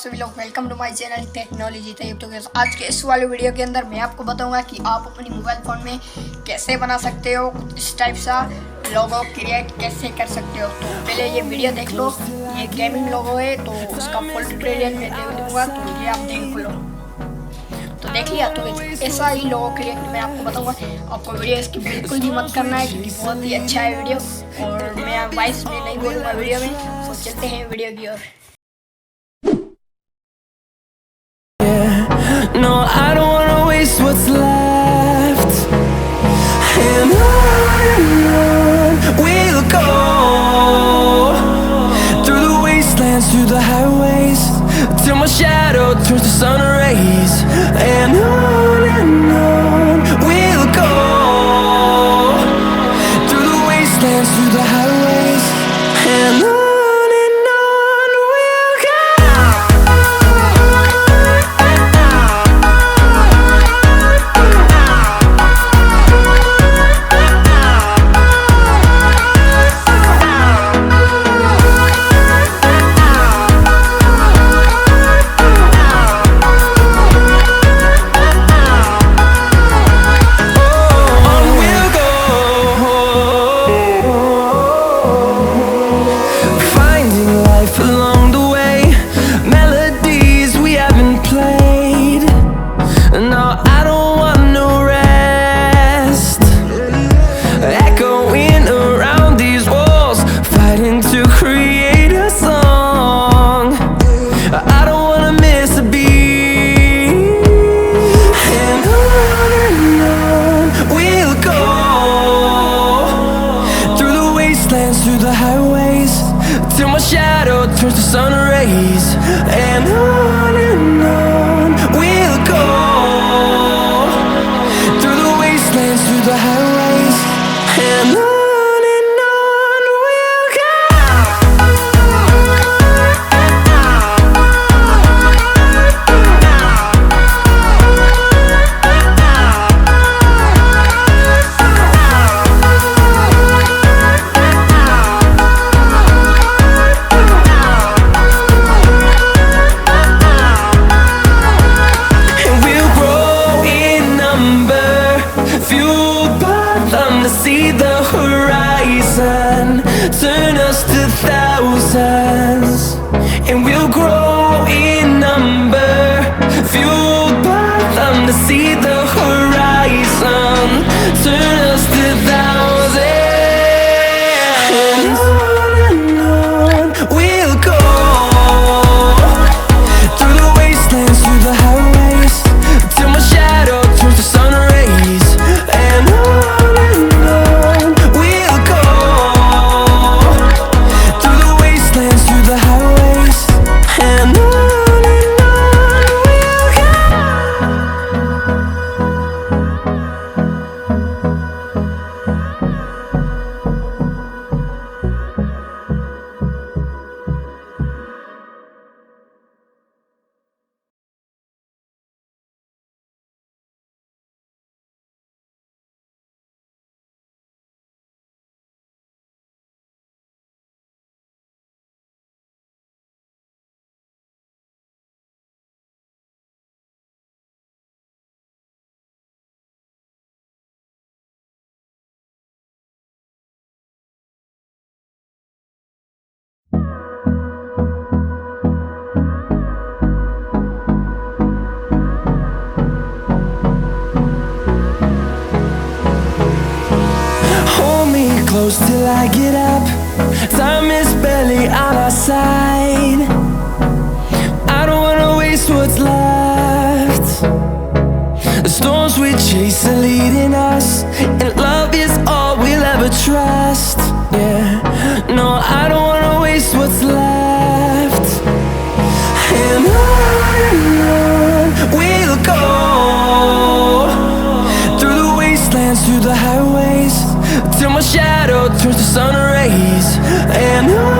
सभी लोग welcome to my channel technology Tayyab. तो आज के इस वाले वीडियो के अंदर मैं आपको बताऊंगा कि आप अपनी मोबाइल फ़ोन में कैसे बना सकते हो, इस टाइप सा लोगो क्रिएट कैसे कर सकते हो। तो पहले ये वीडियो देख लो, ये गेमिंग लोगो है तो उसका फुल ट्यूटोरियल मैं दे दूँगा, तो ये आप देख लो। तो देख लिया, तो ऐसा ही लोगो क्रिएट मैं आपको बताऊंगा। आपको वीडियो इसकी बिल्कुल भी मत करना है क्योंकि बहुत ही अच्छा है वीडियो, और मैं वॉइस में नहीं बोलूँगा वीडियो में। तो चलते हैं वीडियो की ओर। No, I don't wanna waste what's left, and on we'll go, through the wastelands, through the highways, till my shadow turns to sun rays, and on we'll go, through the wastelands, through the highways, and on. Through the highways, till my shadow turns to sun rays, and on we'll go, through the wastelands, through the highways, and on we'll go. See the horizon, turn us to thousands, and we'll grow in number, fueled by them to see the horizon, turn us to thousands, and on we'll go, through the wastelands, through the highways, till my shadow turns to sun rays, and on. Close till I get up, time is barely on our side. I don't wanna waste what's left. The storms we chase are leading us, and love is all we'll ever trust. Yeah, no, I don't wanna waste what's left, and on we'll go, through the wastelands, through the highways, till my shadow turns to sun rays, and on